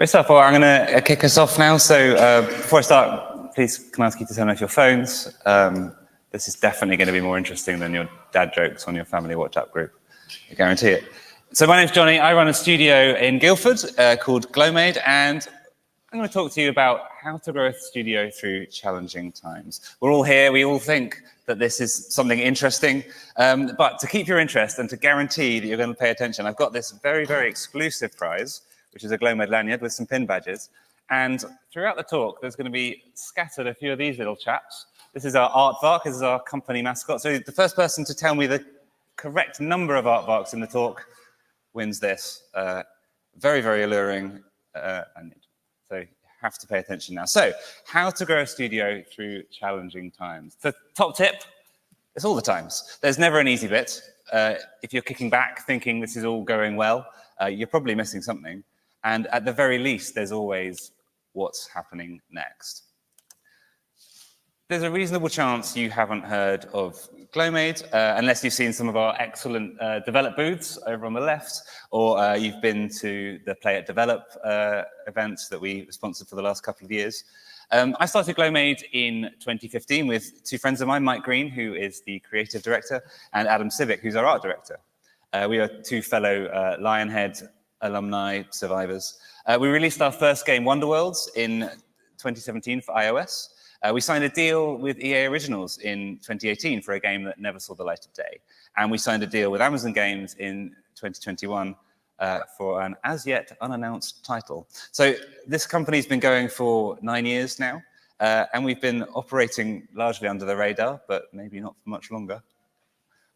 Great stuff. Well, I'm going to kick us off now. So before I start, please can I ask you to turn off your phones? This is definitely going to be more interesting than your dad jokes on your family WhatsApp group. I guarantee it. So my name's Jonny. I run a studio in Guildford called Glowmade, and I'm going to talk to you about how to grow a studio through challenging times. We're all here. We all think that this is something interesting, but to keep your interest and to guarantee that you're going to pay attention, I've got this very, very exclusive prize, which is a Glowmade lanyard with some pin badges. And throughout the talk, there's going to be scattered a few of these little chaps. This is our aardvark. This is our company mascot. So the first person to tell me the correct number of aardvarks in the talk wins this. Very, very alluring lanyard. So you have to pay attention now. So how to grow a studio through challenging times. The top tip, it's all the times. There's never an easy bit. If you're kicking back thinking this is all going well, you're probably missing something. And at the very least, there's always what's happening next. There's a reasonable chance you haven't heard of Glowmade, unless you've seen some of our excellent develop booths over on the left, or you've been to the Play at Develop events that we sponsored for the last couple of years. I started Glowmade in 2015 with two friends of mine, Mike Green, who is the creative director, and Adam Civic, who's our art director. We are two fellow Lionhead alumni survivors. We released our first game, Wonderworlds, in 2017 for iOS. We signed a deal with EA Originals in 2018 for a game that never saw the light of day. And we signed a deal with Amazon Games in 2021 for an as-yet unannounced title. So this company's been going for 9 years now, and we've been operating largely under the radar, but maybe not for much longer.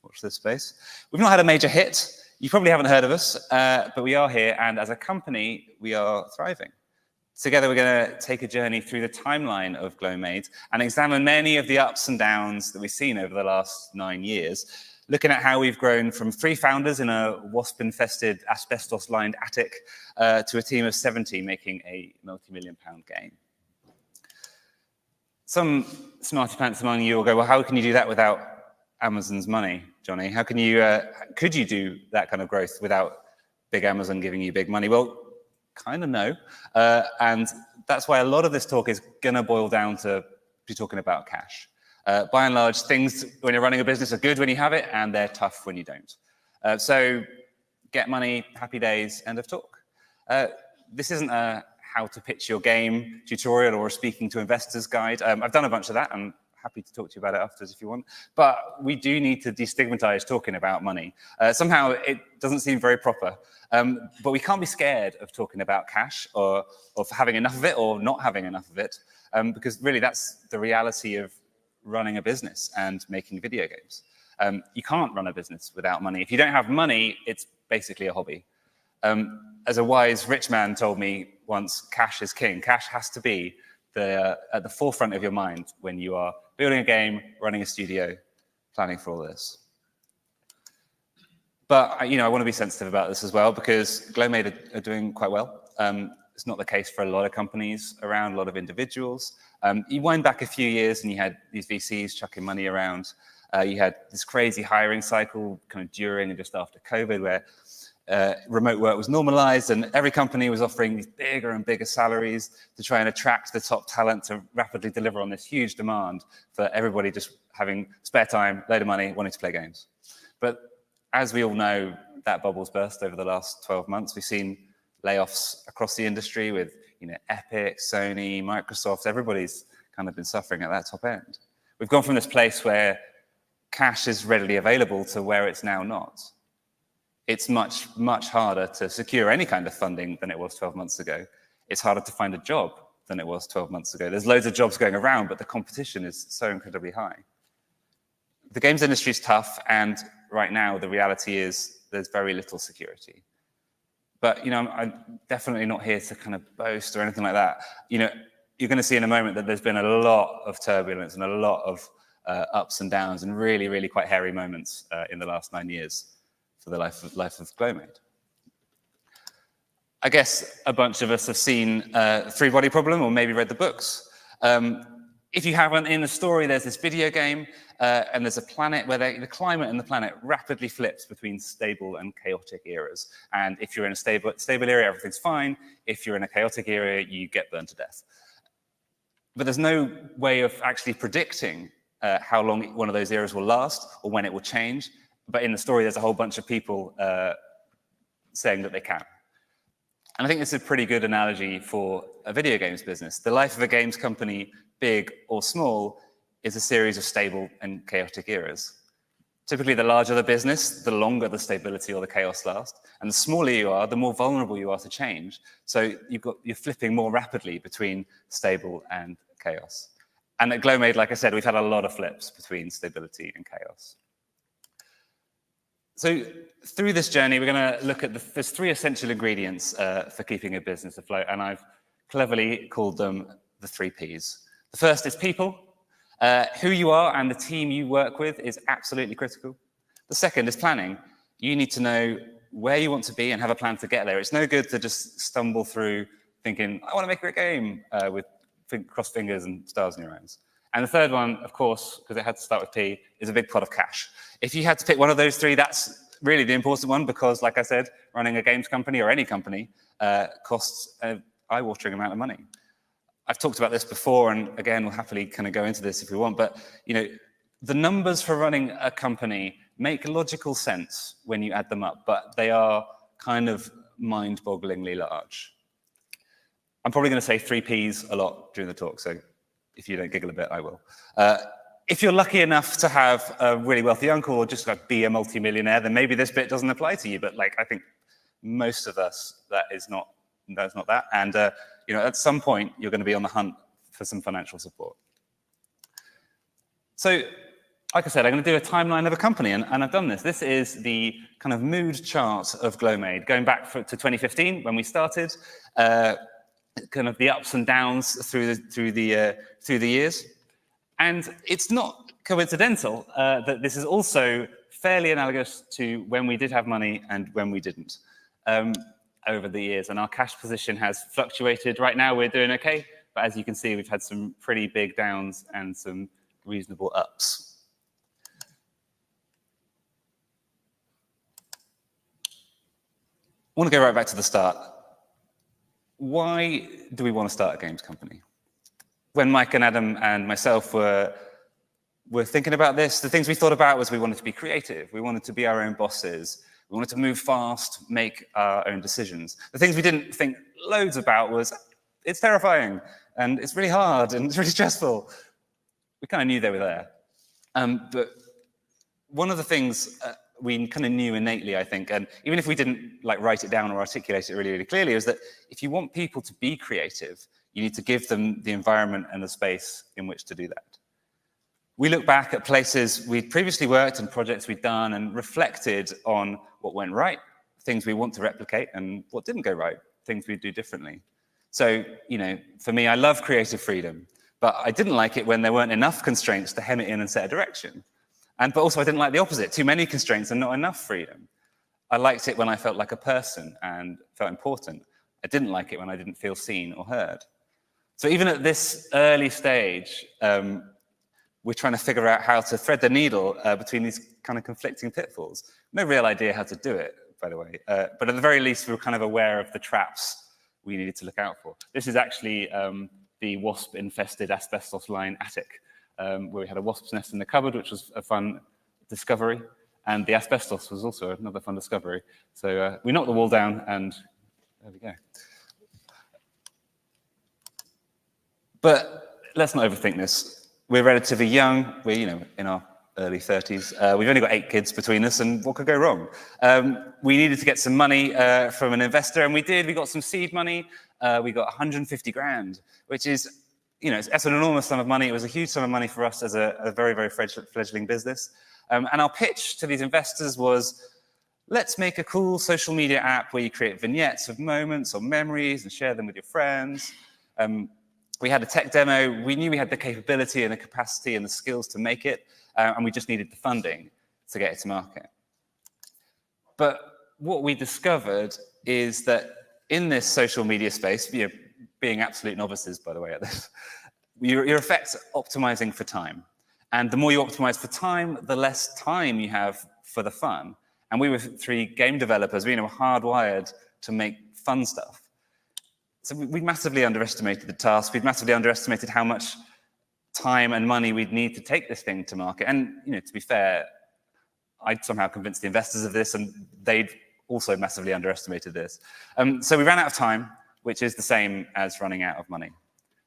Watch this space. We've not had a major hit. You probably haven't heard of us, but we are here, and as a company, we are thriving. Together, we're going to take a journey through the timeline of Glowmade and examine many of the ups and downs that we've seen over the last 9 years, looking at how we've grown from 3 founders in a wasp-infested, asbestos-lined attic to a team of 70 making a multi-million-pound game. Some smarty pants among you will go, well, how can you do that without Amazon's money, Jonny? How can you, could you do that kind of growth without big Amazon giving you big money? Well, kind of no. And that's why a lot of this talk is going to boil down to be talking about cash. By and large, things when you're running a business are good when you have it, and they're tough when you don't. So get money, happy days, end of talk. This isn't a how to pitch your game tutorial or a speaking to investors guide. I've done a bunch of that. I'm happy to talk to you about it afterwards if you want. But we do need to destigmatize talking about money. Somehow it doesn't seem very proper. But we can't be scared of talking about cash or having enough of it or not having enough of it, because really that's the reality of running a business and making video games. You can't run a business without money. If you don't have money, it's basically a hobby. As a wise rich man told me once, cash is king. Cash has to be at the forefront of your mind when you are building a game, running a studio, planning for all this. But I want to be sensitive about this as well, because Glowmade are doing quite well. It's not the case for a lot of companies around, a lot of individuals. You wind back a few years and you had these VCs chucking money around. You had this crazy hiring cycle kind of during and just after COVID, where remote work was normalized and every company was offering these bigger and bigger salaries to try and attract the top talent to rapidly deliver on this huge demand for everybody just having spare time, load of money, wanting to play games. But as we all know, that bubble's burst over the last 12 months. We've seen layoffs across the industry with Epic, Sony, Microsoft. Everybody's kind of been suffering at that top end. We've gone from this place where cash is readily available to where it's now not. It's much, much harder to secure any kind of funding than it was 12 months ago. It's harder to find a job than it was 12 months ago. There's loads of jobs going around, but the competition is so incredibly high. The games industry is tough, and right now the reality is there's very little security. But I'm definitely not here to kind of boast or anything like that. You're going to see in a moment that there's been a lot of turbulence and a lot of ups and downs and really, really quite hairy moments in the last 9 years for the life of Glowmade. I guess a bunch of us have seen Three Body Problem or maybe read the books. If you haven't, in the story, there's this video game, and there's a planet where the climate and the planet rapidly flips between stable and chaotic eras. And if you're in a stable area, everything's fine. If you're in a chaotic area, you get burned to death. But there's no way of actually predicting how long one of those eras will last or when it will change. But in the story, there's a whole bunch of people saying that they can. And I think this is a pretty good analogy for a video games business. The life of a games company, big or small, is a series of stable and chaotic eras. Typically, the larger the business, the longer the stability or the chaos lasts. And the smaller you are, the more vulnerable you are to change. So you're flipping more rapidly between stable and chaos. And at Glowmade, like I said, we've had a lot of flips between stability and chaos. So through this journey, we're going to look at there's 3 essential ingredients for keeping a business afloat, and I've cleverly called them the 3 Ps. The first is people. Who you are and the team you work with is absolutely critical. The second is planning. You need to know where you want to be and have a plan to get there. It's no good to just stumble through thinking, I want to make a great game with crossed fingers and stars in your eyes. And the third one, of course, because it had to start with P, is a big pot of cash. If you had to pick one of those 3, that's really the important one because, like I said, running a games company or any company costs an eye-watering amount of money. I've talked about this before, and again, we'll happily kind of go into this if we want, but the numbers for running a company make logical sense when you add them up, but they are kind of mind-bogglingly large. I'm probably going to say 3 Ps a lot during the talk, so if you don't giggle a bit, I will. If you're lucky enough to have a really wealthy uncle or just be a multimillionaire, then maybe this bit doesn't apply to you. But I think most of us, that's not that. And at some point, you're going to be on the hunt for some financial support. So, like I said, I'm going to do a timeline of a company, and I've done this. This is the kind of mood chart of Glowmade, going back to 2015 when we started. Kind of the ups and downs through the years. And it's not coincidental that this is also fairly analogous to when we did have money and when we didn't over the years. And our cash position has fluctuated. Right now, we're doing okay. But as you can see, we've had some pretty big downs and some reasonable ups. I want to go right back to the start. Why do we want to start a games company? When Mike and Adam and myself were thinking about this, the things we thought about was we wanted to be creative. We wanted to be our own bosses. We wanted to move fast, make our own decisions. The things we didn't think loads about was, it's terrifying, and it's really hard, and it's really stressful. We kind of knew they were there. But one of the things we kind of knew innately, I think, and even if we didn't write it down or articulate it really, really clearly, is that if you want people to be creative, you need to give them the environment and the space in which to do that. We look back at places we'd previously worked and projects we'd done and reflected on what went right, things we want to replicate, and what didn't go right, things we'd do differently. So, for me, I love creative freedom, but I didn't like it when there weren't enough constraints to hem it in and set a direction. But also I didn't like the opposite, too many constraints and not enough freedom. I liked it when I felt like a person and felt important. I didn't like it when I didn't feel seen or heard. So even at this early stage, we're trying to figure out how to thread the needle between these kind of conflicting pitfalls. No real idea how to do it, by the way. But at the very least, we were kind of aware of the traps we needed to look out for. This is actually the wasp-infested asbestos-lined attic, where we had a wasp's nest in the cupboard, which was a fun discovery. And the asbestos was also another fun discovery. So we knocked the wall down, and there we go. But let's not overthink this. We're relatively young. We're, in our early 30s. We've only got 8 kids between us, and what could go wrong? We needed to get some money from an investor, and we did. We got some seed money. We got 150 grand, which is, it's an enormous sum of money. It was a huge sum of money for us as a very, very fledgling business. And our pitch to these investors was, let's make a cool social media app where you create vignettes of moments or memories and share them with your friends. We had a tech demo. We knew we had the capability and the capacity and the skills to make it, and we just needed the funding to get it to market. But what we discovered is that in this social media space, being absolute novices, by the way, at this, you're in effect optimizing for time. And the more you optimize for time, the less time you have for the fun. And we were 3 game developers, we were hardwired to make fun stuff. So we massively underestimated the task. We'd massively underestimated how much time and money we'd need to take this thing to market. And to be fair, I'd somehow convinced the investors of this, and they'd also massively underestimated this. So we ran out of time, which is the same as running out of money.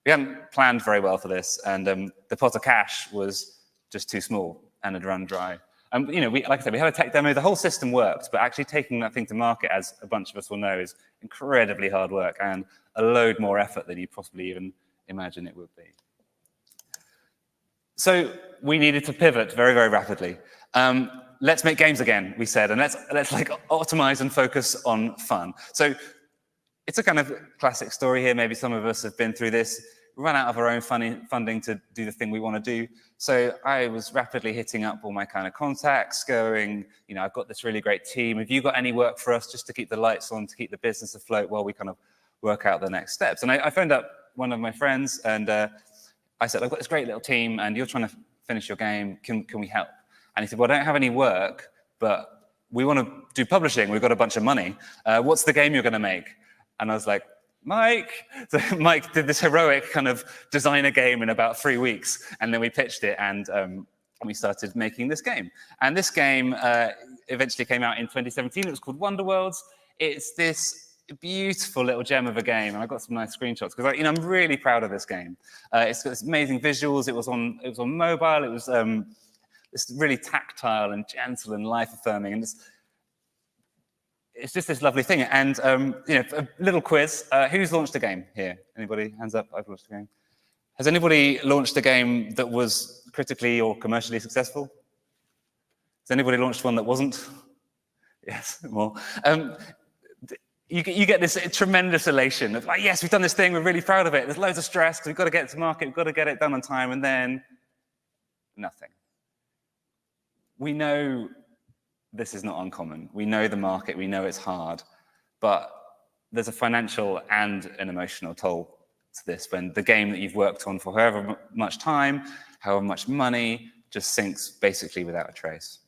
We hadn't planned very well for this, and the pot of cash was just too small and had run dry. Like I said, we had a tech demo. The whole system worked, but actually taking that thing to market, as a bunch of us will know, is incredibly hard work and a load more effort than you possibly even imagine it would be. So we needed to pivot very, very rapidly. Let's make games again, we said, and let's like optimize and focus on fun. So it's a kind of classic story here. Maybe some of us have been through this. We ran out of our own funding to do the thing we want to do. So I was rapidly hitting up all my kind of contacts, going, I've got this really great team. Have you got any work for us just to keep the lights on, to keep the business afloat while we kind of work out the next steps? And I phoned up one of my friends, and I said, I've got this great little team, and you're trying to finish your game. Can we help? And he said, well, I don't have any work, but we want to do publishing. We've got a bunch of money. What's the game you're going to make? And I was like, Mike. So Mike did this heroic kind of design a game in about 3 weeks, and then we pitched it, and we started making this game. And this game eventually came out in 2017. It was called Wonder Worlds. It's this beautiful little gem of a game, and I've got some nice screenshots because I'm really proud of this game. It's got this amazing visuals. It was on mobile. It was it's really tactile and gentle and life-affirming, and it's just this lovely thing. And a little quiz: who's launched a game here? Anybody? Hands up. I've launched a game. Has anybody launched a game that was critically or commercially successful? Has anybody launched one that wasn't? Yes, more. You get this tremendous elation of like, yes, we've done this thing. We're really proud of it. There's loads of stress because we've got to get it to market. We've got to get it done on time, and then nothing. We know this is not uncommon. We know the market. We know it's hard, but there's a financial and an emotional toll to this when the game that you've worked on for however much time, however much money, just sinks basically without a trace.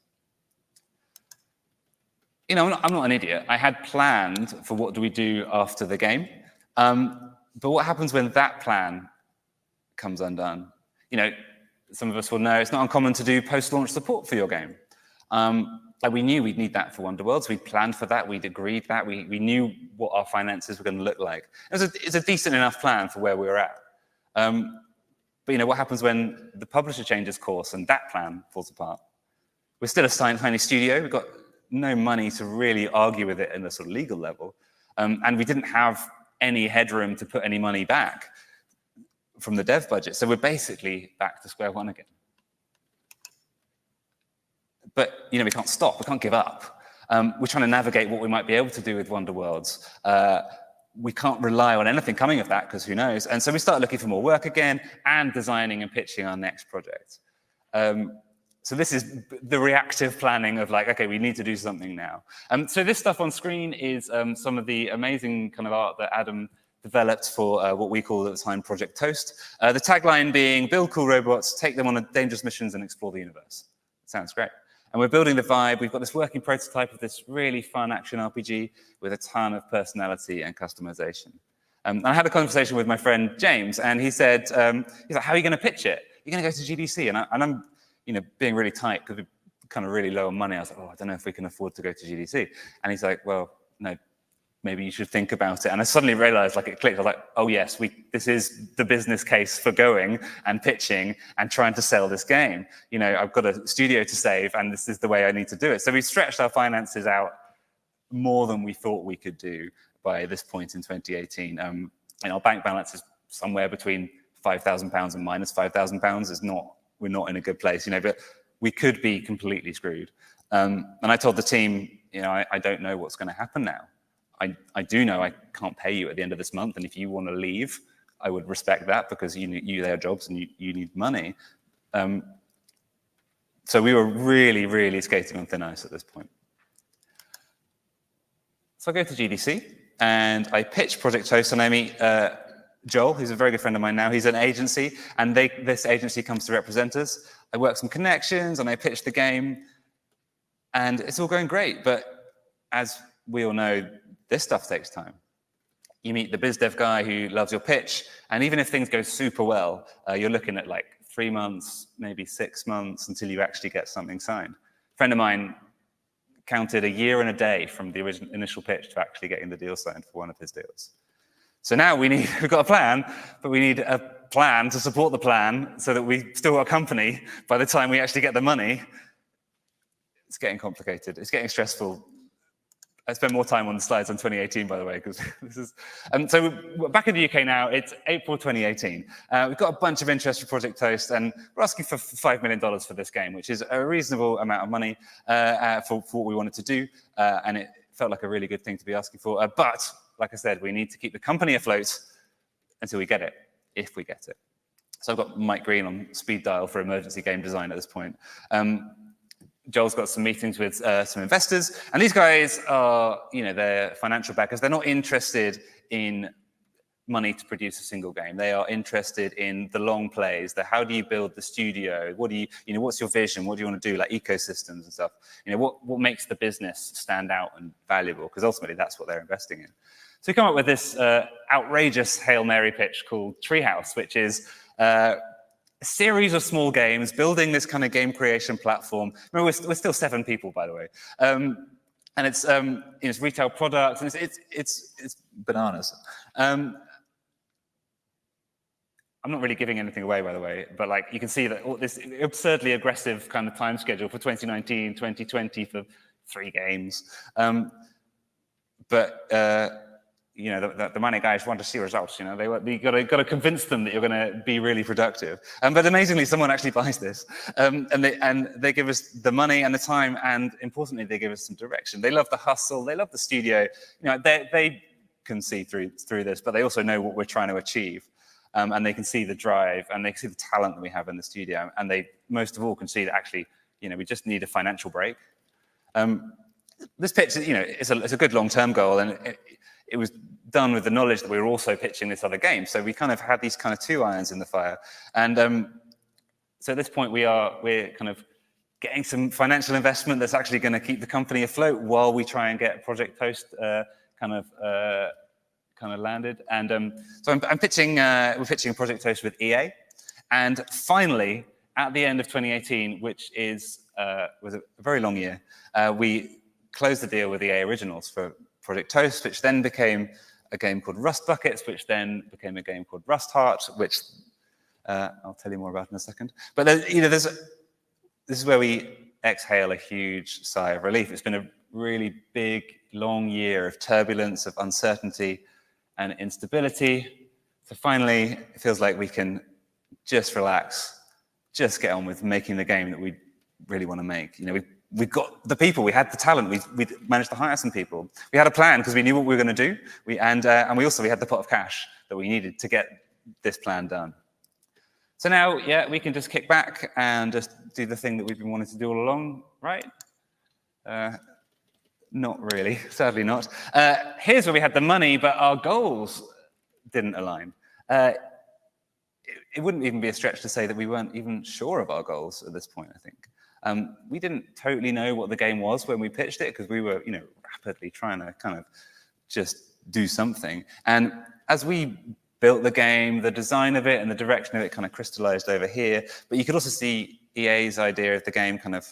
I'm not an idiot. I had planned for what do we do after the game, but what happens when that plan comes undone? Some of us will know it's not uncommon to do post-launch support for your game. Like we knew we'd need that for Wonder Worlds. We'd planned for that. We'd agreed that. We knew what our finances were going to look like. It's a decent enough plan for where we were at. But what happens when the publisher changes course and that plan falls apart? We're still a tiny studio. We've got no money to really argue with it in the sort of legal level. And we didn't have any headroom to put any money back from the dev budget. So we're basically back to square one again. But we can't stop. We can't give up. We're trying to navigate what we might be able to do with Wonder Worlds. We can't rely on anything coming of that because who knows? And so we start looking for more work again and designing and pitching our next project. So this is the reactive planning of like, okay, we need to do something now. So this stuff on screen is some of the amazing kind of art that Adam developed for what we call at the time Project Toast. The tagline being, build cool robots, take them on dangerous missions and explore the universe. Sounds great. And we're building the vibe. We've got this working prototype of this really fun action RPG with a ton of personality and customization. And I had a conversation with my friend James, and he said, he's like, how are you going to pitch it? You're going to go to GDC. And I'm being really tight because we're kind of really low on money. I was like, I don't know if we can afford to go to GDC. And he's like, well, no, maybe you should think about it. And I suddenly realized, like, it clicked. I was like, oh yes, this is the business case for going and pitching and trying to sell this game. I've got a studio to save, and this is the way I need to do it. So we stretched our finances out more than we thought we could do by this point in 2018. And our bank balance is somewhere between £5,000 and minus £5,000. We're not in a good place, but we could be completely screwed. And I told the team, I don't know what's going to happen now. I do know I can't pay you at the end of this month, and if you want to leave, I would respect that because you have jobs and you need money. So we were really, really skating on thin ice at this point. So I go to GDC and I pitch Project Toast, and I meet Joel, who's a very good friend of mine now, he's an agency, and this agency comes to represent us. I work some connections, and I pitch the game, and it's all going great. But as we all know, this stuff takes time. You meet the biz dev guy who loves your pitch, and even if things go super well, you're looking at like 3 months, maybe 6 months until you actually get something signed. A friend of mine counted a year and a day from the initial pitch to actually getting the deal signed for one of his deals. So now we've got a plan, but we need a plan to support the plan so that we still got a company by the time we actually get the money. It's getting complicated. It's getting stressful. I spent more time on the slides on 2018, by the way, because this is... so we're back in the UK now. It's April 2018. We've got a bunch of interest for Project Toast, and we're asking for $5 million for this game, which is a reasonable amount of money for what we wanted to do, and it felt like a really good thing to be asking for. But, like I said, we need to keep the company afloat until we get it, if we get it. So I've got Mike Green on speed dial for emergency game design at this point. Joel's got some meetings with some investors, and these guys are, they're financial backers. They're not interested in money to produce a single game. They are interested in the long plays, how do you build the studio? What do you, what's your vision? What do you want to do, like ecosystems and stuff? What makes the business stand out and valuable? Because ultimately that's what they're investing in. So we come up with this outrageous Hail Mary pitch called Treehouse, which is a series of small games building this kind of game creation platform. Remember, we're still 7 people, by the way. And it's retail products, and it's bananas. I'm not really giving anything away, by the way, but like you can see that all this absurdly aggressive kind of time schedule for 2019, 2020 for 3 games. The money guys want to see results. You got to convince them that you're going to be really productive. But amazingly, someone actually buys this, and they give us the money and the time, and importantly, they give us some direction. They love the hustle. They love the studio. They can see through this, but they also know what we're trying to achieve, and they can see the drive, and they can see the talent that we have in the studio, and they most of all can see that actually, we just need a financial break. This pitch, it's a good long-term goal, and it was done with the knowledge that we were also pitching this other game. So we kind of had these kind of 2 irons in the fire. And so at this point, we're kind of getting some financial investment that's actually going to keep the company afloat while we try and get Project Toast kind of landed. And so we're pitching Project Toast with EA. And finally, at the end of 2018, which was a very long year, we closed the deal with EA Originals for Project Toast, which then became a game called Rust Buckets, which then became a game called Rust Heart, which I'll tell you more about in a second. But this is where we exhale a huge sigh of relief. It's been a really big, long year of turbulence, of uncertainty, and instability. So finally, it feels like we can just relax, just get on with making the game that we really want to make. We've got the people, we had the talent, we managed to hire some people. We had a plan because we knew what we were going to do, and we had the pot of cash that we needed to get this plan done. So now, we can just kick back and just do the thing that we've been wanting to do all along, right? Not really, sadly not. Here's where we had the money, but our goals didn't align. It wouldn't even be a stretch to say that we weren't even sure of our goals at this point, I think. We didn't totally know what the game was when we pitched it because we were, rapidly trying to kind of just do something. And as we built the game, the design of it and the direction of it kind of crystallized over here. But you could also see EA's idea of the game kind of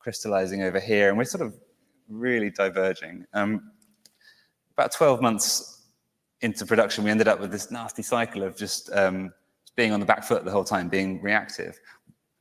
crystallizing over here. And we're sort of really diverging. About 12 months into production, we ended up with this nasty cycle of just being on the back foot the whole time, being reactive.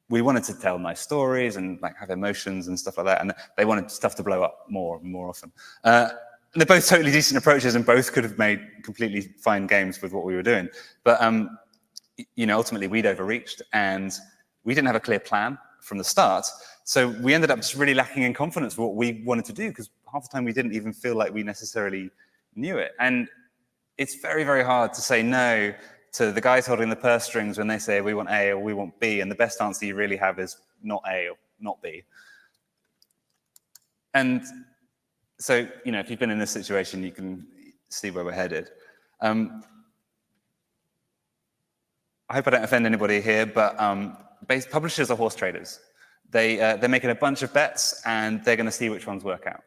We wanted to tell nice stories and have emotions and stuff like that, and they wanted stuff to blow up more and more often. They're both totally decent approaches, and both could have made completely fine games with what we were doing. But ultimately we'd overreached, and we didn't have a clear plan from the start. So we ended up just really lacking in confidence for what we wanted to do, because half the time we didn't even feel like we necessarily knew it. And it's very, very hard to say no to the guys holding the purse strings when they say we want A or we want B, and the best answer you really have is not A or not B. And so, if you've been in this situation, you can see where we're headed. I hope I don't offend anybody here, but publishers are horse traders. They're making a bunch of bets, and they're going to see which ones work out.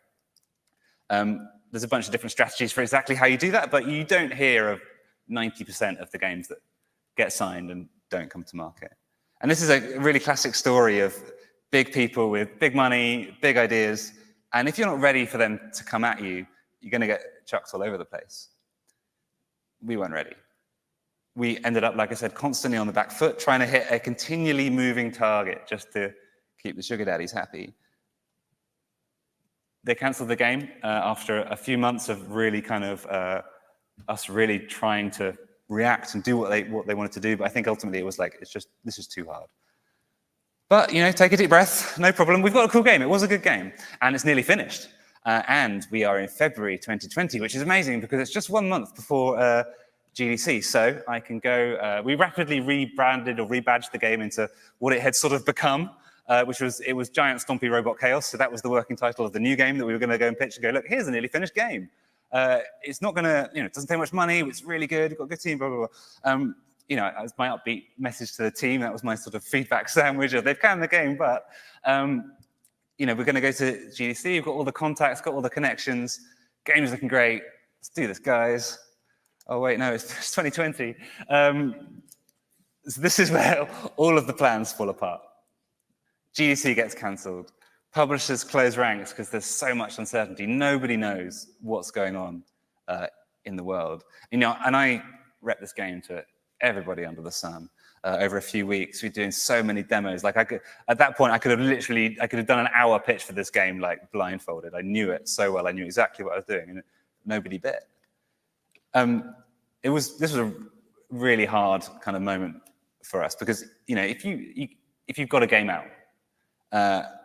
There's a bunch of different strategies for exactly how you do that, but you don't hear of 90% of the games that get signed and don't come to market. And this is a really classic story of big people with big money, big ideas, and if you're not ready for them to come at you, you're going to get chucked all over the place. We weren't ready. We ended up, like I said, constantly on the back foot, trying to hit a continually moving target just to keep the sugar daddies happy. They cancelled the game after a few months of really kind of us really trying to react and do what they wanted to do. But I think ultimately it was like, this is too hard. But, take a deep breath, no problem. We've got a cool game. It was a good game, and it's nearly finished. And we are in February 2020, which is amazing because it's just 1 month before GDC. So I can go, we rapidly rebranded or rebadged the game into what it had sort of become, which was Giant Stompy Robot Chaos. So that was the working title of the new game that we were going to go and pitch and go, look, here's a nearly finished game. It's not going to, it doesn't take much money. It's really good. You've got a good team, blah, blah, blah. That was my upbeat message to the team. That was my sort of feedback sandwich of they've canned the game, but, we're going to go to GDC. We've got all the contacts, got all the connections. Game's looking great. Let's do this, guys. Oh, wait, no, it's 2020. So this is where all of the plans fall apart. GDC gets cancelled. Publishers close ranks because there's so much uncertainty. Nobody knows what's going on in the world. And I rep this game to everybody under the sun. Over a few weeks, we're doing so many demos. Like at that point, I could have done an hour pitch for this game, like blindfolded. I knew it so well. I knew exactly what I was doing, and nobody bit. This was a really hard kind of moment for us because if you've got a game out,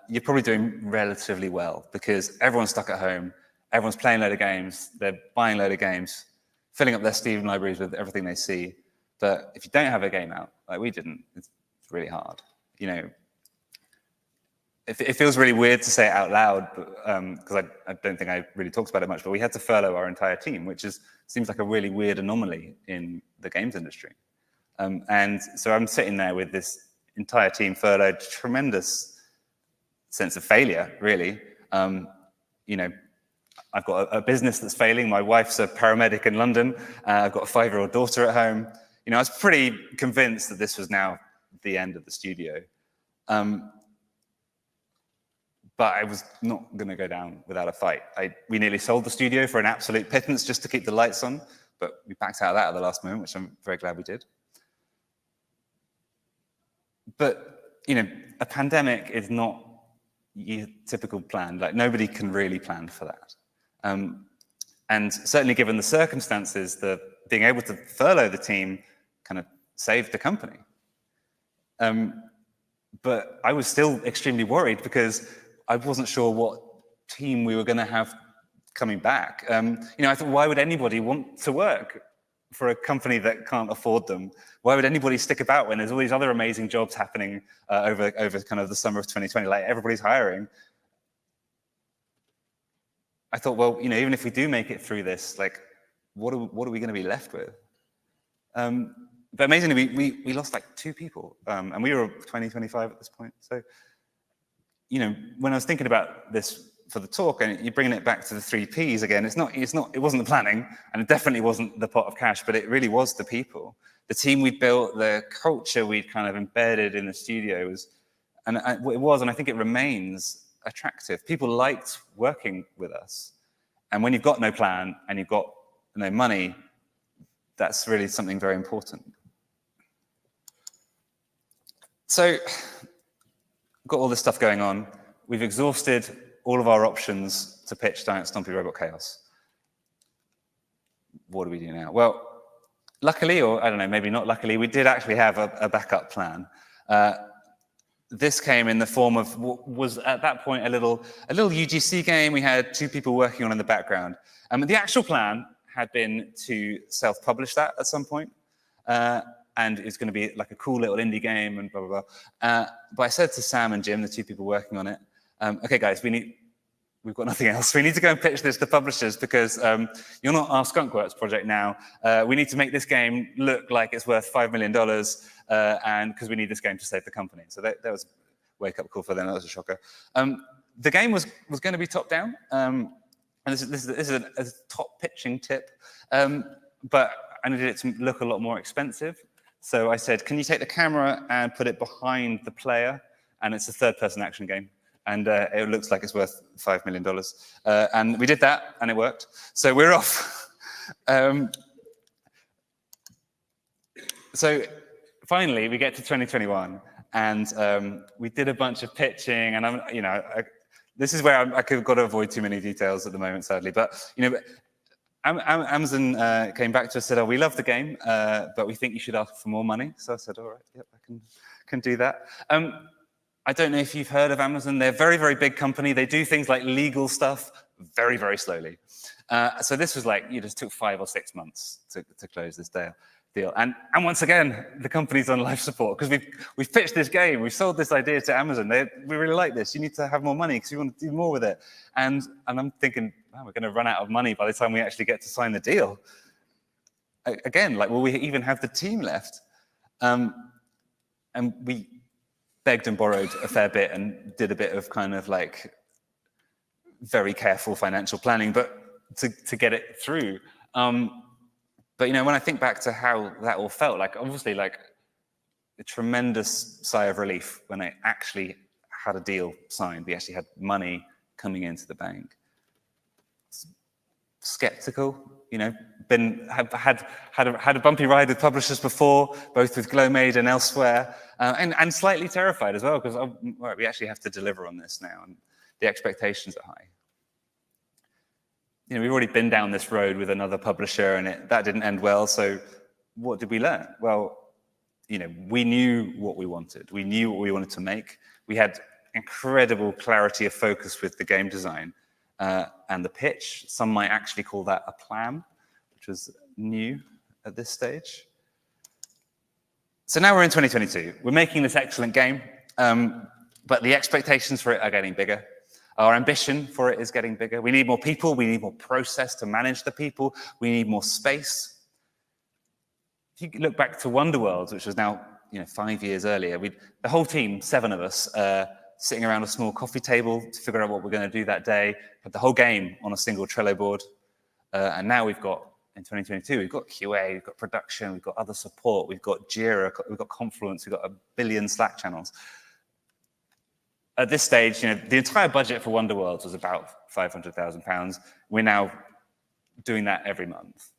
you're probably doing relatively well because everyone's stuck at home, everyone's playing a load of games, they're buying a load of games, filling up their Steam libraries with everything they see. But if you don't have a game out, like we didn't, it's really hard. It feels really weird to say it out loud because I don't think I really talked about it much, but we had to furlough our entire team, which seems like a really weird anomaly in the games industry. And so I'm sitting there with this entire team furloughed, tremendous sense of failure, really. I've got a business that's failing. My wife's a paramedic in London. I've got a 5-year-old daughter at home. I was pretty convinced that this was now the end of the studio. But I was not going to go down without a fight. We nearly sold the studio for an absolute pittance just to keep the lights on, but we backed out of that at the last moment, which I'm very glad we did. But, a pandemic is not your typical plan. Like, nobody can really plan for that. And certainly given the circumstances, being able to furlough the team kind of saved the company. But I was still extremely worried because I wasn't sure what team we were going to have coming back. I thought, why would anybody want to work for a company that can't afford them? Why would anybody stick about when there's all these other amazing jobs happening over kind of the summer of 2020? Like, everybody's hiring. I thought, well, even if we do make it through this, like, what are we going to be left with? But amazingly, we lost like 2 people, and we were 20, 25 at this point. So, when I was thinking about this for the talk, and you're bringing it back to the 3 Ps again, it wasn't the planning, and it definitely wasn't the pot of cash, but it really was the people, the team we'd built, the culture we'd kind of embedded in the studio and I think it remains attractive. People liked working with us, and when you've got no plan and you've got no money, that's really something very important. So, got all this stuff going on. We've exhausted all of our options to pitch Giant Stompy Robot Chaos. What do we do now? Well, luckily, or I don't know, maybe not luckily, we did actually have a backup plan. This came in the form of what was at that point a little UGC game. We had 2 people working on in the background. The actual plan had been to self-publish that at some point. And it's going to be like a cool little indie game and blah, blah, blah. But I said to Sam and Jim, the 2 people working on it, okay, guys, we we've got nothing else. We need to go and pitch this to publishers because you're not our Skunkworks project now. We need to make this game look like it's worth $5 million, and because we need this game to save the company. So that was a wake-up call for them. That was a shocker. The game was going to be top-down, and this is a top pitching tip, but I needed it to look a lot more expensive. So I said, can you take the camera and put it behind the player? And it's a third-person action game. And it looks like it's worth $5 million. And we did that, and it worked. So we're off. So finally, we get to 2021, and we did a bunch of pitching. And this is where I could got to avoid too many details at the moment, sadly. But Amazon came back to us and said, "Oh, we love the game, but we think you should ask for more money." So I said, "All right, yep, I can do that." I don't know if you've heard of Amazon. They're a very, very big company. They do things like legal stuff very, very slowly. So this was like, just took 5 or 6 months to close this deal. And once again, the company's on life support because we've pitched this game. We've sold this idea to Amazon. We really like this. You need to have more money because we want to do more with it. And I'm thinking, wow, we're going to run out of money by the time we actually get to sign the deal. Again, will we even have the team left? And we begged and borrowed a fair bit and did a bit of kind of very careful financial planning, but to get it through. But when I think back to how that all felt, obviously a tremendous sigh of relief when I actually had a deal signed. We actually had money coming into the bank. Skeptical, had a bumpy ride with publishers before, both with Glowmade and elsewhere, and slightly terrified as well because we actually have to deliver on this now, and the expectations are high. We've already been down this road with another publisher, and that didn't end well. So, what did we learn? Well, we knew what we wanted. We knew what we wanted to make. We had incredible clarity of focus with the game design and the pitch. Some might actually call that a plan, which was new at this stage. So now we're in 2022. We're making this excellent game, but the expectations for it are getting bigger. Our ambition for it is getting bigger. We need more people. We need more process to manage the people. We need more space. If you look back to Wonderworld, which was now 5 years earlier, the whole team, 7 of us, sitting around a small coffee table to figure out what we're going to do that day, had the whole game on a single Trello board. And now we've got, in 2022, we've got QA, we've got production, we've got other support, we've got Jira, we've got Confluence, we've got 1 billion Slack channels. At this stage, the entire budget for Wonderworld was about £500,000. We're now doing that every month.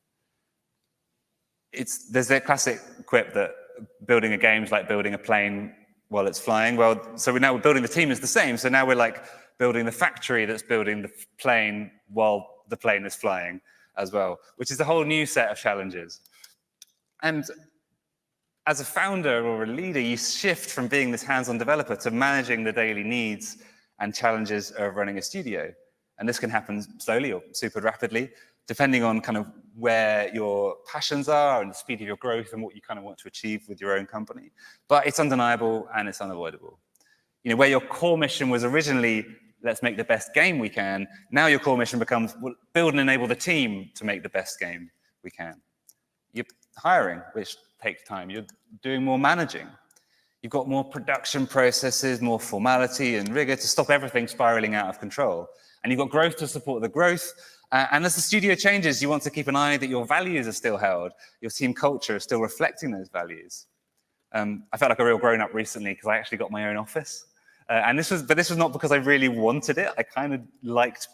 There's that classic quip that building a game is like building a plane while it's flying. Well, so we're building the team is the same. So now we're building the factory that's building the plane while the plane is flying as well, which is a whole new set of challenges. And as a founder or a leader, you shift from being this hands-on developer to managing the daily needs and challenges of running a studio. And this can happen slowly or super rapidly, depending on kind of where your passions are and the speed of your growth and what you kind of want to achieve with your own company. But it's undeniable and it's unavoidable. Where your core mission was originally, let's make the best game we can, now your core mission becomes, build and enable the team to make the best game we can. You're hiring, which takes time. You're doing more managing. You've got more production processes, more formality and rigor to stop everything spiraling out of control. And you've got growth to support the growth. And as the studio changes, you want to keep an eye that your values are still held, your team culture is still reflecting those values. I felt like a real grown-up recently because I actually got my own office. But this was not because I really wanted it. I kind of liked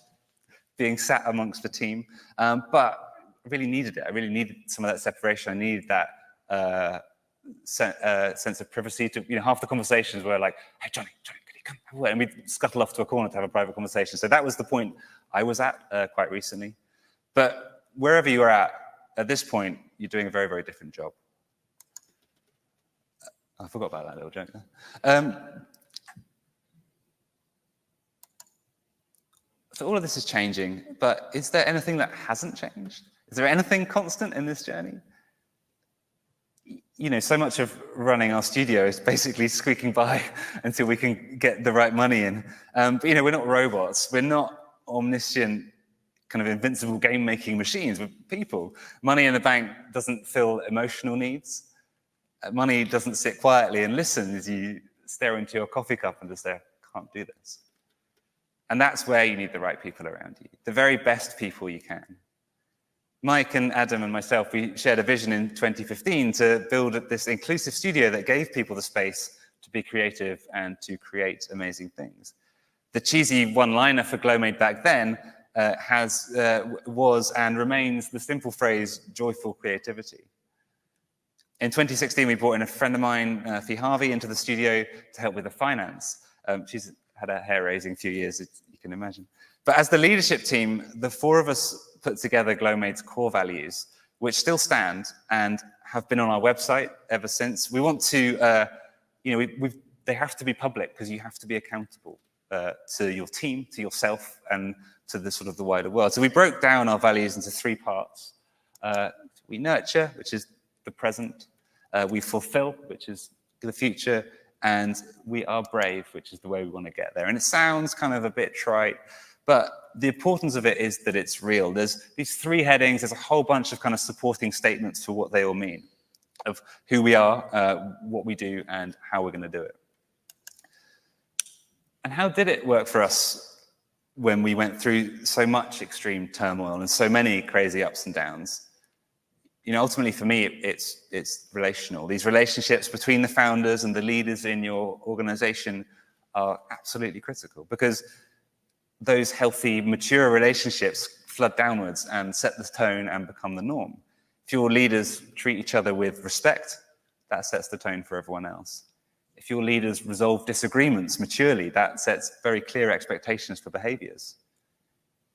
being sat amongst the team, but I really needed it. I really needed some of that separation. I needed that sense of privacy. Half the conversations were like, "Hey, Jonny, can you come have a word?" And we'd scuttle off to a corner to have a private conversation. So that was the point I was at quite recently. But wherever you are at this point, you're doing a very, very different job. I forgot about that little joke there. So all of this is changing, but is there anything that hasn't changed? Is there anything constant in this journey? So much of running our studio is basically squeaking by until we can get the right money in. But we're not robots. We're not omniscient, kind of invincible game-making machines with people. Money in the bank doesn't fill emotional needs. Money doesn't sit quietly and listen as you stare into your coffee cup and just say, I can't do this. And that's where you need the right people around you, the very best people you can. Mike and Adam and myself, we shared a vision in 2015 to build this inclusive studio that gave people the space to be creative and to create amazing things. The cheesy one-liner for Glowmade back then was and remains the simple phrase, joyful creativity. In 2016, we brought in a friend of mine, Fee Harvey, into the studio to help with the finance. She's had a hair-raising few years, you can imagine. But as the leadership team, the four of us put together Glowmade's core values, which still stand and have been on our website ever since. We want to, they have to be public because you have to be accountable to your team, to yourself, and to the sort of the wider world. So we broke down our values into three parts. We nurture, which is the present. We fulfill, which is the future. And we are brave, which is the way we want to get there. And it sounds kind of a bit trite, but the importance of it is that it's real. There's these three headings. There's a whole bunch of kind of supporting statements for what they all mean, of who we are, what we do, and how we're going to do it. And how did it work for us when we went through so much extreme turmoil and so many crazy ups and downs? Ultimately for me, it's relational. These relationships between the founders and the leaders in your organization are absolutely critical because those healthy, mature relationships flood downwards and set the tone and become the norm. If your leaders treat each other with respect, that sets the tone for everyone else. If your leaders resolve disagreements maturely, that sets very clear expectations for behaviors.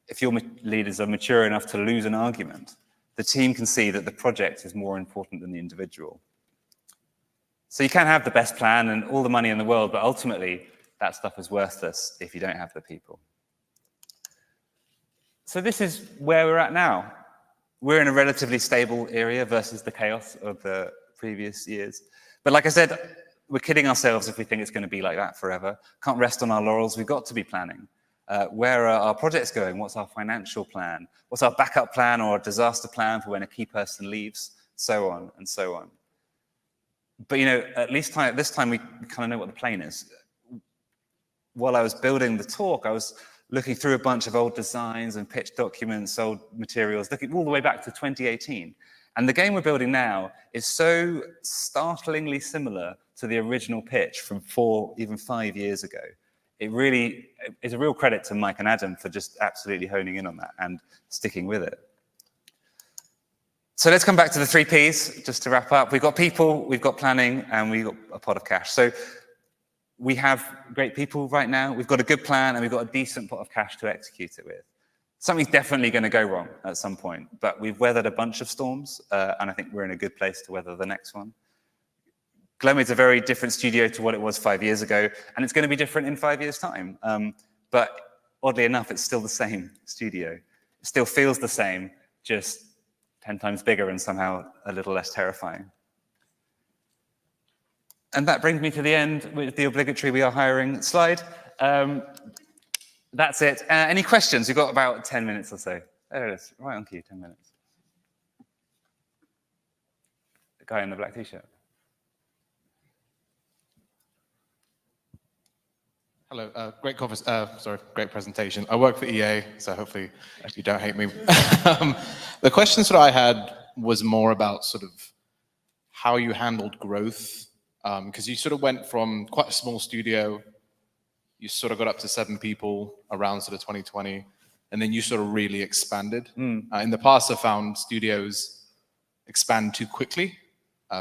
If your leaders are mature enough to lose an argument, the team can see that the project is more important than the individual. So you can have the best plan and all the money in the world, but ultimately that stuff is worthless if you don't have the people. So this is where we're at now. We're in a relatively stable area versus the chaos of the previous years. But like I said, we're kidding ourselves if we think it's going to be like that forever. Can't rest on our laurels. We've got to be planning. Where are our projects going? What's our financial plan? What's our backup plan or a disaster plan for when a key person leaves? So on and so on. But at least at this time, we kind of know what the plane is. While I was building the talk, I was looking through a bunch of old designs and pitch documents, old materials, looking all the way back to 2018. And the game we're building now is so startlingly similar to the original pitch from 4, even 5 years ago. It really is a real credit to Mike and Adam for just absolutely honing in on that and sticking with it. So let's come back to the 3 Ps, just to wrap up. We've got people, we've got planning, and we've got a pot of cash. So we have great people right now. We've got a good plan, and we've got a decent pot of cash to execute it with. Something's definitely going to go wrong at some point, but we've weathered a bunch of storms, and I think we're in a good place to weather the next one. Glowmade's a very different studio to what it was 5 years ago, and it's going to be different in 5 years' time. But oddly enough, it's still the same studio. It still feels the same, just 10 times bigger and somehow a little less terrifying. And that brings me to the end with the obligatory "we are hiring" slide. That's it. Any questions? We've got about 10 minutes or so. There it is, right on cue, 10 minutes. The guy in the black t-shirt. Hello, great great presentation. I work for EA, so hopefully you don't hate me. The question that I had was more about sort of how you handled growth, because you sort of went from quite a small studio, you sort of got up to 7 people around sort of 2020, and then you sort of really expanded. In the past, I've found studios expand too quickly,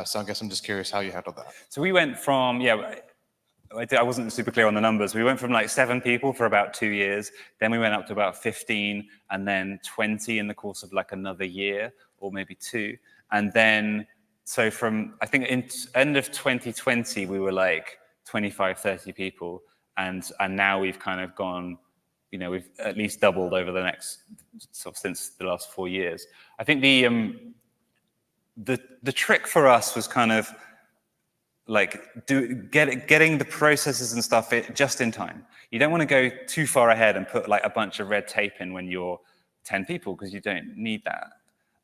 so I guess I'm just curious how you handled that. So we went from, I wasn't super clear on the numbers. We went from like 7 people for about 2 years. Then we went up to about 15 and then 20 in the course of like another year or maybe 2. And then, so from, I think in end of 2020, we were like 25, 30 people. And now we've kind of gone, we've at least doubled over the next, sort of since the last 4 years. I think the trick for us was kind of getting the processes and stuff just in time. You don't want to go too far ahead and put like a bunch of red tape in when you're 10 people, because you don't need that.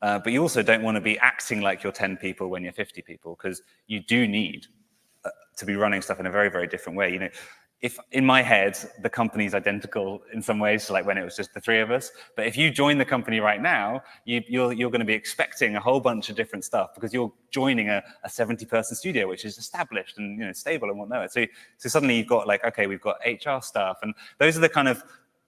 But you also don't want to be acting like you're 10 people when you're 50 people, because you do need to be running stuff in a very, very different way. You know, if in my head, the company's identical in some ways to like when it was just the three of us. But if you join the company right now, you're going to be expecting a whole bunch of different stuff, because you're joining a 70-person studio, which is established and, you know, stable and whatnot. So suddenly you've got like, okay, we've got HR staff, and those are the kind of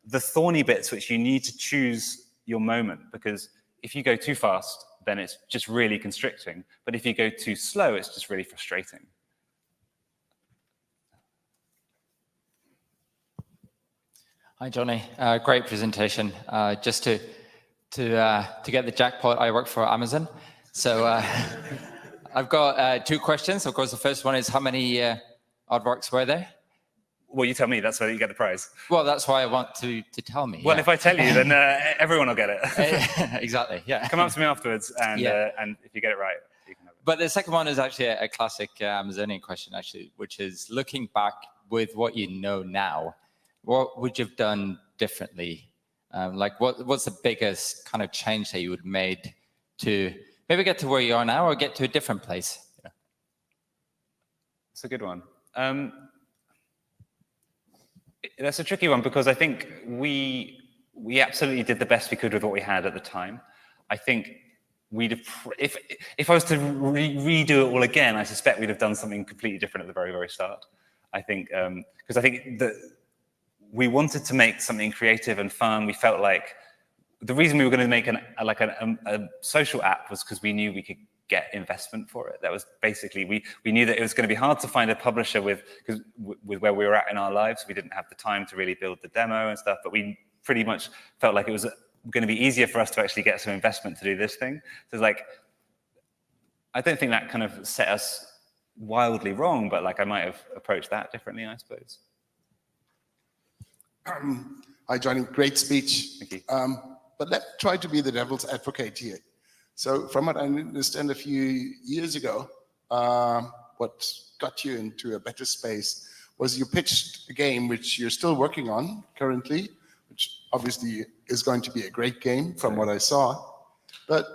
the thorny bits which you need to choose your moment, because if you go too fast, then it's just really constricting. But if you go too slow, it's just really frustrating. Hi, Jonny. Great presentation. Just to get the jackpot, I work for Amazon. So I've got two questions. Of course, the first one is, how many aardvarks were there? Well, you tell me. That's where you get the prize. Well, that's why I want to tell me. Well, if I tell you, then everyone will get it. Exactly, yeah. Come up to me afterwards, and if you get it right, you can have it. But the second one is actually a classic Amazonian question, actually, which is, looking back with what you know now, what would you have done differently? Like, what's the biggest kind of change that you would have made to maybe get to where you are now, or get to a different place? Yeah. It's a good one. That's a tricky one, because I think we absolutely did the best we could with what we had at the time. I think we'd have, if I was to redo it all again, I suspect we'd have done something completely different at the very, very start. I think, because I think that we wanted to make something creative and fun. We felt like the reason we were going to make a social app was because we knew we could get investment for it. That was basically, we knew that it was going to be hard to find a publisher with where we were at in our lives. We didn't have the time to really build the demo and stuff, but we pretty much felt like it was going to be easier for us to actually get some investment to do this thing. So it's like, I don't think that kind of set us wildly wrong, but like I might have approached that differently, I suppose. Hi, Jonny. Great speech. Thank you. But let's try to be the devil's advocate here. So from what I understand, a few years ago, what got you into a better space was you pitched a game which you're still working on currently, which obviously is going to be a great game from what I saw. But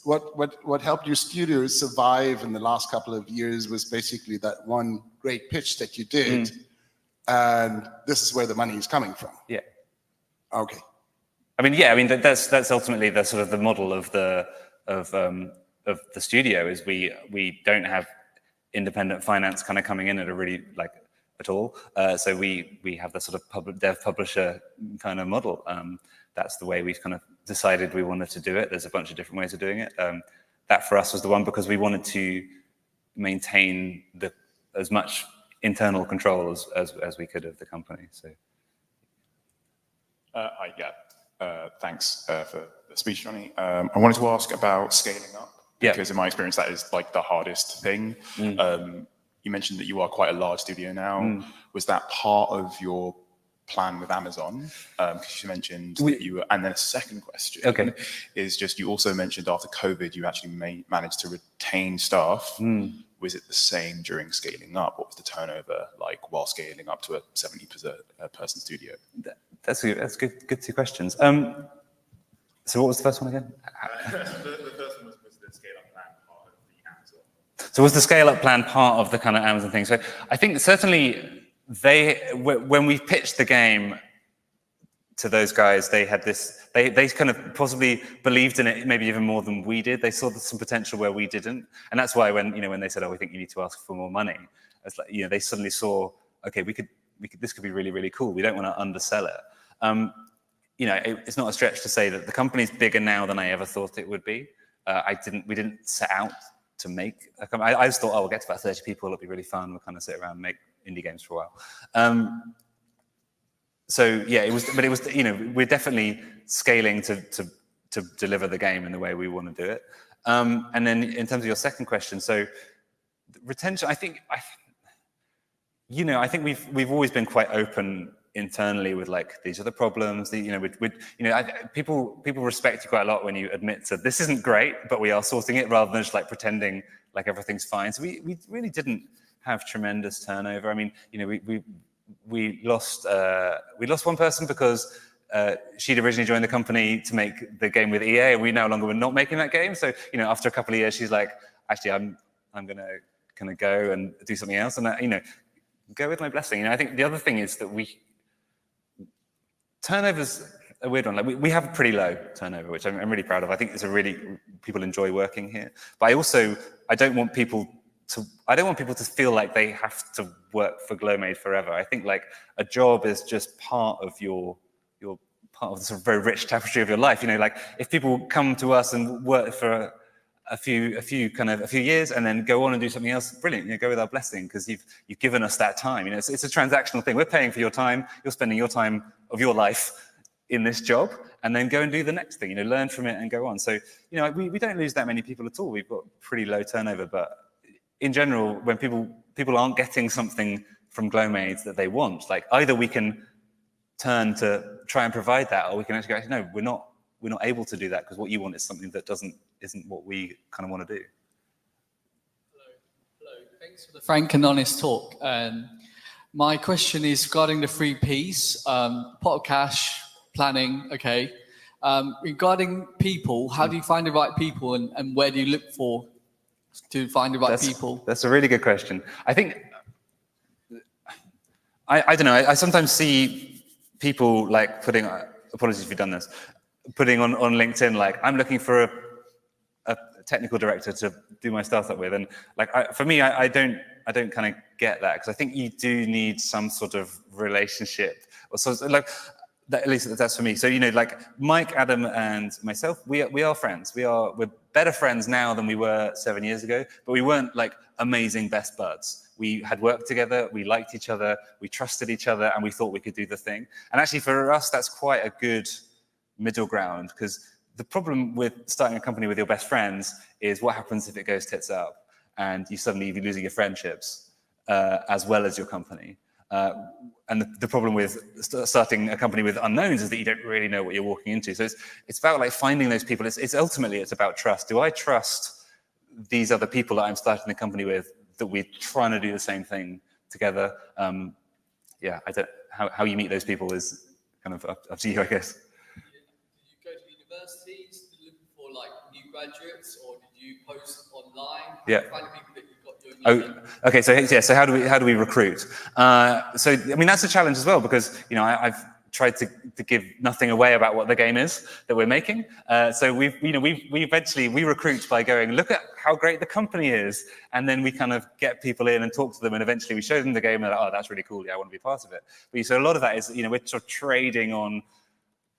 what helped your studio survive in the last couple of years was basically that one great pitch that you did. And this is where the money is coming from. Yeah. Okay. I mean, yeah. I mean, that's ultimately the sort of the model of the studio, is we don't have independent finance kind of coming in at a really like at all. So we have the sort of dev publisher kind of model. That's the way we've kind of decided we wanted to do it. There's a bunch of different ways of doing it. That for us was the one, because we wanted to maintain as much internal control as we could of the company. So thanks for the speech, Jonny. I wanted to ask about scaling up, because in my experience that is like the hardest thing. You mentioned that you are quite a large studio now. Was that part of your plan with Amazon? Because you mentioned that you were, and then a second question is just, you also mentioned after COVID you actually managed to retain staff. Was it the same during scaling up? What was the turnover like while scaling up to a 70-person studio? That's good two questions. So what was the first one again? The first one was the scale-up plan part of the Amazon. So was the scale-up plan part of the kind of Amazon thing? So I think certainly when we pitched the game to those guys, they had this, they kind of possibly believed in it maybe even more than we did. They saw some potential where we didn't. And that's why when they said, oh, we think you need to ask for more money, it's like, they suddenly saw, okay, this could be really, really cool. We don't want to undersell it. It's not a stretch to say that the company's bigger now than I ever thought it would be. We didn't set out to make a company. I just thought, we'll get to about 30 people. It'll be really fun. We'll kind of sit around and make indie games for a while. So yeah, it was, we're definitely scaling to deliver the game in the way we want to do it. And then in terms of your second question, so retention, I think we've always been quite open internally with like, these are the problems. People respect you quite a lot when you admit to, this isn't great, but we are sorting it, rather than just like pretending like everything's fine. So we really didn't have tremendous turnover. I mean, we lost one person because she'd originally joined the company to make the game with EA, and we no longer were not making that game. So, after a couple of years, she's like, actually, I'm going to kind of go and do something else, and go with my blessing. I think the other thing is that turnover's a weird one. Like we have pretty low turnover, which I'm really proud of. I think people enjoy working here. But I don't want people to feel like they have to work for Glowmade forever. I think like a job is just part of your part of the sort of very rich tapestry of your life. Like if people come to us and work for a few years and then go on and do something else, brilliant. Go with our blessing because you've given us that time. It's a transactional thing. We're paying for your time. You're spending your time of your life in this job, and then go and do the next thing. Learn from it and go on. So we don't lose that many people at all. We've got pretty low turnover, but in general, when people aren't getting something from Glowmade that they want, like either we can turn to try and provide that, or we can actually go, no, we're not able to do that because what you want is something that isn't what we kind of want to do. Hello. Thanks for the frank and honest talk. My question is regarding the 3 Ps, pot of cash, planning, okay. Regarding people, how do you find the right people and where do you look for to find the right people? That's a really good question. I think, I don't know, I sometimes see people like putting, apologies if you've done this, putting on LinkedIn, like I'm looking for a technical director to do my startup with. And like, for me, I don't kind of get that because I think you do need some sort of relationship or so like, at least that's for me. So, like Mike, Adam, and myself, we are friends. We're better friends now than we were 7 years ago, but we weren't like amazing best buds. We had worked together, we liked each other, we trusted each other, and we thought we could do the thing. And actually for us, that's quite a good middle ground because the problem with starting a company with your best friends is what happens if it goes tits up and you suddenly be losing your friendships as well as your company. And the problem with starting a company with unknowns is that you don't really know what you're walking into. So it's about like finding those people. It's ultimately about trust. Do I trust these other people that I'm starting the company with, that we're trying to do the same thing together? Yeah, how you meet those people is kind of up to you, I guess. Did you go to universities looking for like new graduates, or did you post online? Yeah. Find the people that you've got your Okay. So how do we recruit? So I mean that's a challenge as well because I've tried to give nothing away about what the game is that we're making. So we eventually recruit by going, look at how great the company is, and then we kind of get people in and talk to them, and eventually we show them the game and they're like, oh, that's really cool. Yeah, I want to be part of it. But so a lot of that is we're sort of trading on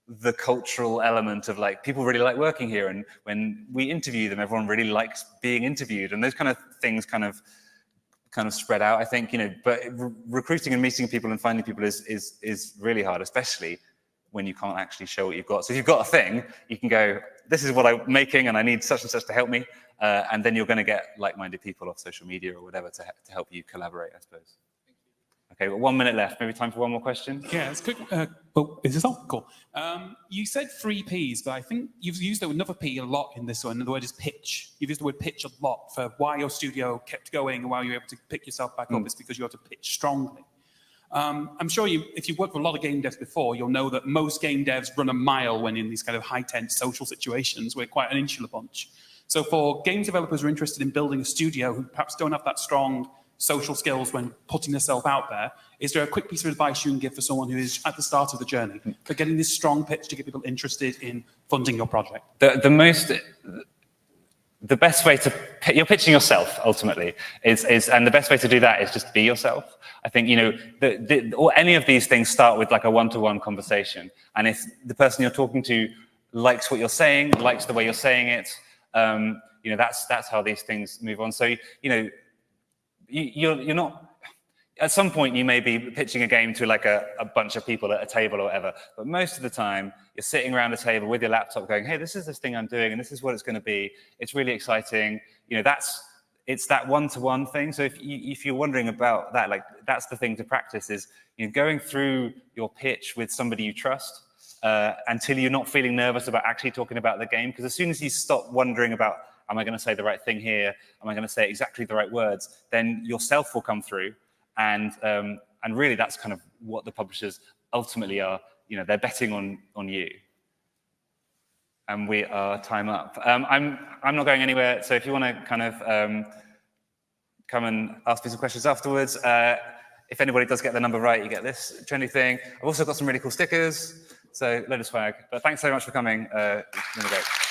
the cultural element of like people really like working here, and when we interview them, everyone really likes being interviewed, and those kind of things kind of spread out, I think, but recruiting and meeting people and finding people is really hard, especially when you can't actually show what you've got. So if you've got a thing, you can go, this is what I'm making and I need such and such to help me. And then you're going to get like-minded people off social media or whatever to help you collaborate, I suppose. Okay, we've got 1 minute left. Maybe time for one more question? Yeah, it's quick. Is this on? Cool. You said 3 Ps, but I think you've used another P a lot in this one, and the word is pitch. You've used the word pitch a lot for why your studio kept going and why you were able to pick yourself back up. It's because you had to pitch strongly. I'm sure if you've worked with a lot of game devs before, you'll know that most game devs run a mile when in these kind of high-tense social situations. We're quite an insular bunch. So for games developers who are interested in building a studio who perhaps don't have that strong social skills when putting themselves out there, is there a quick piece of advice you can give for someone who is at the start of the journey for getting this strong pitch to get people interested in funding your project? The best way to you're pitching yourself ultimately and the best way to do that is just be yourself. I think or any of these things start with like a one-to-one conversation, and if the person you're talking to likes what you're saying, likes the way you're saying it, that's how these things move on. So you're not. At some point, you may be pitching a game to like a bunch of people at a table or whatever, but most of the time, you're sitting around a table with your laptop going, hey, this is this thing I'm doing, and this is what it's going to be. It's really exciting. It's that one-to-one thing. So if you're wondering about that, like that's the thing to practice is going through your pitch with somebody you trust until you're not feeling nervous about actually talking about the game. Because as soon as you stop wondering about am I going to say the right thing here? Am I going to say exactly the right words? Then yourself will come through, and really that's kind of what the publishers ultimately are. You know, they're betting on you. And we are time up. I'm not going anywhere, so if you want to kind of come and ask me some questions afterwards, if anybody does get the number right, you get this trendy thing. I've also got some really cool stickers, so let us swag. But thanks so much for coming. It's been great.